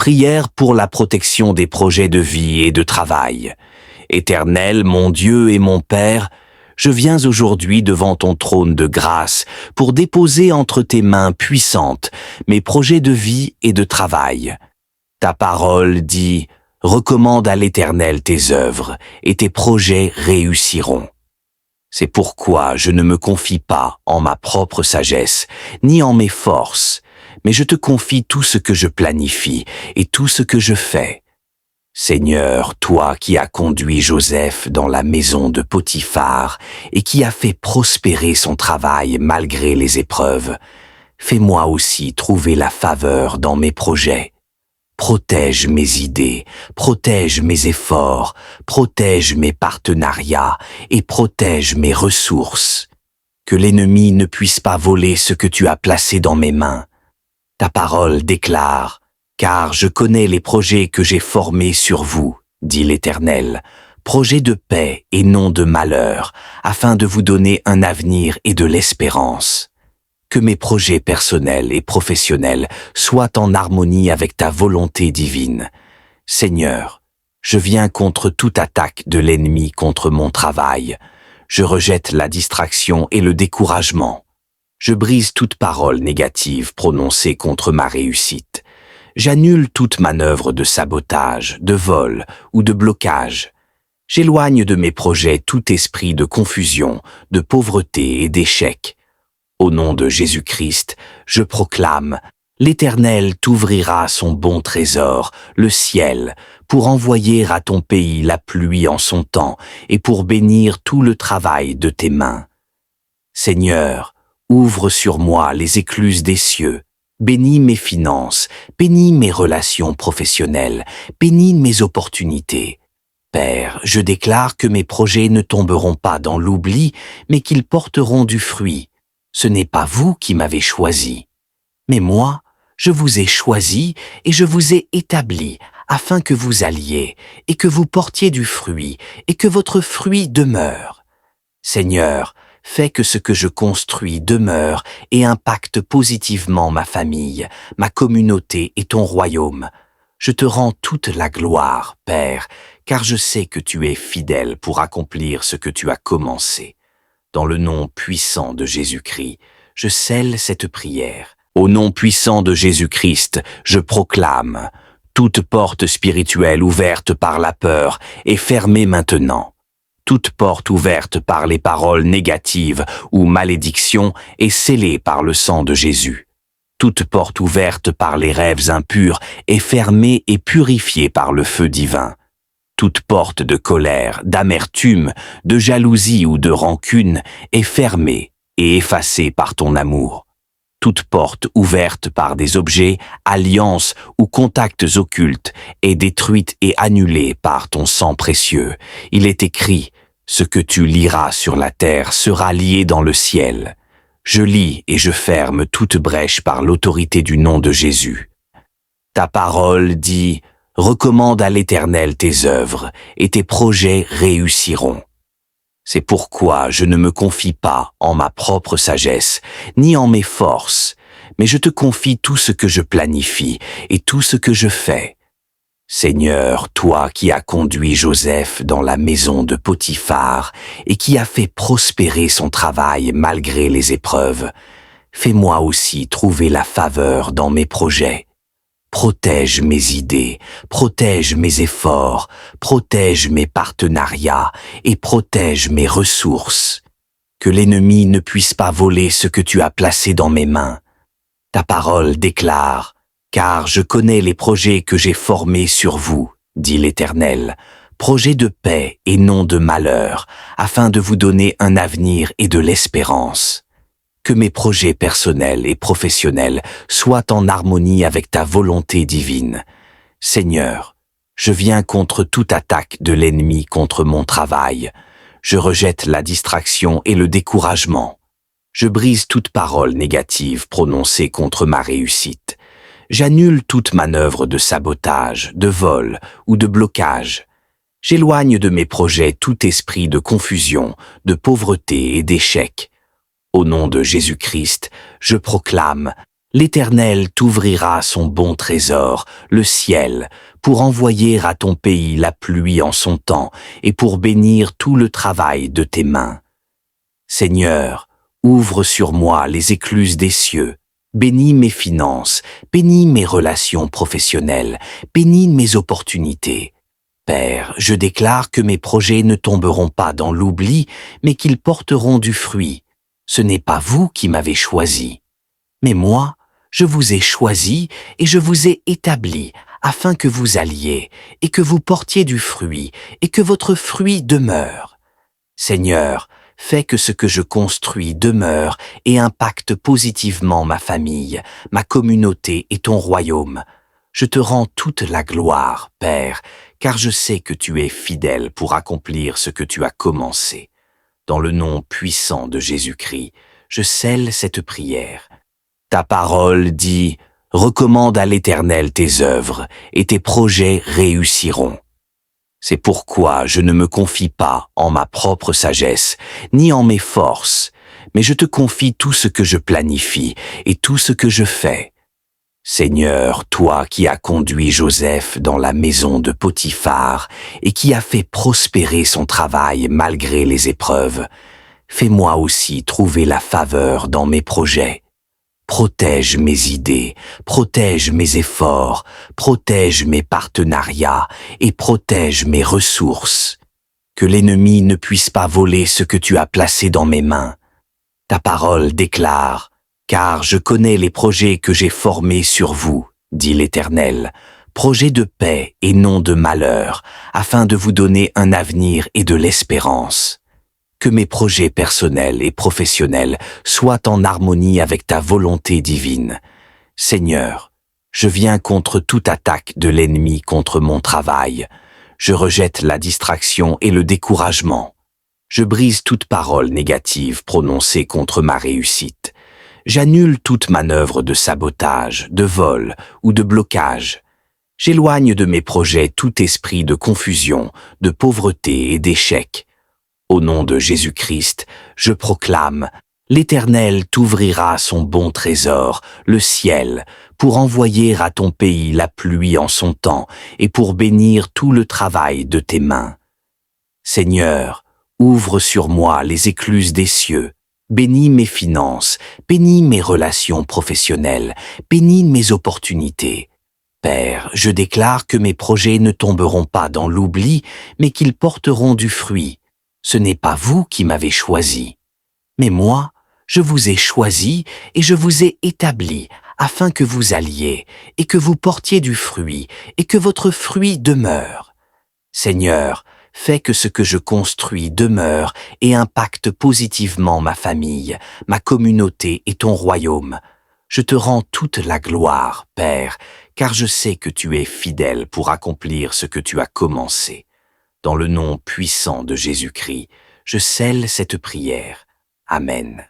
Prière pour la protection des projets de vie et de travail. Éternel, mon Dieu et mon Père, je viens aujourd'hui devant ton trône de grâce pour déposer entre tes mains puissantes mes projets de vie et de travail. Ta parole dit « Recommande à l'Éternel tes œuvres, et tes projets réussiront ». C'est pourquoi je ne me confie pas en ma propre sagesse, ni en mes forces, mais je te confie tout ce que je planifie et tout ce que je fais. Seigneur, toi qui as conduit Joseph dans la maison de Potiphar et qui as fait prospérer son travail malgré les épreuves, fais-moi aussi trouver la faveur dans mes projets. Protège mes idées, protège mes efforts, protège mes partenariats et protège mes ressources. Que l'ennemi ne puisse pas voler ce que tu as placé dans mes mains. Ta parole déclare « Car je connais les projets que j'ai formés sur vous, dit l'Éternel, projets de paix et non de malheur, afin de vous donner un avenir et de l'espérance. » Que mes projets personnels et professionnels soient en harmonie avec ta volonté divine. Seigneur, je viens contre toute attaque de l'ennemi contre mon travail. Je rejette la distraction et le découragement. Je brise toute parole négative prononcée contre ma réussite. J'annule toute manœuvre de sabotage, de vol ou de blocage. J'éloigne de mes projets tout esprit de confusion, de pauvreté et d'échec. Au nom de Jésus-Christ, je proclame, l'Éternel t'ouvrira son bon trésor, le ciel, pour envoyer à ton pays la pluie en son temps et pour bénir tout le travail de tes mains. Seigneur, ouvre sur moi les écluses des cieux, bénis mes finances, bénis mes relations professionnelles, bénis mes opportunités. Père, je déclare que mes projets ne tomberont pas dans l'oubli, mais qu'ils porteront du fruit. Ce n'est pas vous qui m'avez choisi, mais moi, je vous ai choisi et je vous ai établi afin que vous alliez et que vous portiez du fruit et que votre fruit demeure. Seigneur, fais que ce que je construis demeure et impacte positivement ma famille, ma communauté et ton royaume. Je te rends toute la gloire, Père, car je sais que tu es fidèle pour accomplir ce que tu as commencé. Dans le nom puissant de Jésus-Christ, je scelle cette prière. Au nom puissant de Jésus-Christ, je proclame, toute porte spirituelle ouverte par la peur est fermée maintenant. Toute porte ouverte par les paroles négatives ou malédictions est scellée par le sang de Jésus. Toute porte ouverte par les rêves impurs est fermée et purifiée par le feu divin. Toute porte de colère, d'amertume, de jalousie ou de rancune est fermée et effacée par ton amour. Toute porte ouverte par des objets, alliances ou contacts occultes est détruite et annulée par ton sang précieux. Il est écrit, ce que tu liras sur la terre sera lié dans le ciel. Je lis et je ferme toute brèche par l'autorité du nom de Jésus. Ta parole dit, recommande à l'Éternel tes œuvres, et tes projets réussiront. C'est pourquoi je ne me confie pas en ma propre sagesse, ni en mes forces, mais je te confie tout ce que je planifie et tout ce que je fais. Seigneur, toi qui as conduit Joseph dans la maison de Potiphar et qui as fait prospérer son travail malgré les épreuves, fais-moi aussi trouver la faveur dans mes projets. Protège mes idées, protège mes efforts, protège mes partenariats et protège mes ressources. Que l'ennemi ne puisse pas voler ce que tu as placé dans mes mains. Ta parole déclare, « Car je connais les projets que j'ai formés sur vous, dit l'Éternel, projets de paix et non de malheur, afin de vous donner un avenir et de l'espérance. » Que mes projets personnels et professionnels soient en harmonie avec ta volonté divine. Seigneur, je viens contre toute attaque de l'ennemi contre mon travail. Je rejette la distraction et le découragement. Je brise toute parole négative prononcée contre ma réussite. J'annule toute manœuvre de sabotage, de vol ou de blocage. J'éloigne de mes projets tout esprit de confusion, de pauvreté et d'échec. Au nom de Jésus-Christ, je proclame, L'Éternel t'ouvrira son bon trésor, le ciel, pour envoyer à ton pays la pluie en son temps et pour bénir tout le travail de tes mains. Seigneur, ouvre sur moi les écluses des cieux, bénis mes finances, bénis mes relations professionnelles, bénis mes opportunités. Père, je déclare que mes projets ne tomberont pas dans l'oubli, mais qu'ils porteront du fruit. Ce n'est pas vous qui m'avez choisi. Mais moi, je vous ai choisi et je vous ai établi afin que vous alliez et que vous portiez du fruit et que votre fruit demeure. Seigneur, fais que ce que je construis demeure et impacte positivement ma famille, ma communauté et ton royaume. Je te rends toute la gloire, Père, car je sais que tu es fidèle pour accomplir ce que tu as commencé. Dans le nom puissant de Jésus-Christ, je scelle cette prière. Ta parole dit « Recommande à l'Éternel tes œuvres, et tes projets réussiront. » C'est pourquoi je ne me confie pas en ma propre sagesse, ni en mes forces, mais je te confie tout ce que je planifie et tout ce que je fais. Seigneur, toi qui as conduit Joseph dans la maison de Potiphar et qui as fait prospérer son travail malgré les épreuves, fais-moi aussi trouver la faveur dans mes projets. Protège mes idées, protège mes efforts, protège mes partenariats et protège mes ressources. Que l'ennemi ne puisse pas voler ce que tu as placé dans mes mains. Ta parole déclare « Car je connais les projets que j'ai formés sur vous, dit l'Éternel, projets de paix et non de malheur, afin de vous donner un avenir et de l'espérance. » Que mes projets personnels et professionnels soient en harmonie avec ta volonté divine. Seigneur, je viens contre toute attaque de l'ennemi contre mon travail. Je rejette la distraction et le découragement. Je brise toute parole négative prononcée contre ma réussite. J'annule toute manœuvre de sabotage, de vol ou de blocage. J'éloigne de mes projets tout esprit de confusion, de pauvreté et d'échec. Au nom de Jésus-Christ, je proclame, l'Éternel t'ouvrira son bon trésor, le ciel, pour envoyer à ton pays la pluie en son temps et pour bénir tout le travail de tes mains. Seigneur, ouvre sur moi les écluses des cieux, bénis mes finances, bénis mes relations professionnelles, bénis mes opportunités. Père, je déclare que mes projets ne tomberont pas dans l'oubli, mais qu'ils porteront du fruit. Ce n'est pas vous qui m'avez choisi. Mais moi, je vous ai choisi et je vous ai établi afin que vous alliez et que vous portiez du fruit et que votre fruit demeure. Seigneur, fais que ce que je construis demeure et impacte positivement ma famille, ma communauté et ton royaume. Je te rends toute la gloire, Père, car je sais que tu es fidèle pour accomplir ce que tu as commencé. Dans le nom puissant de Jésus-Christ, je scelle cette prière. Amen.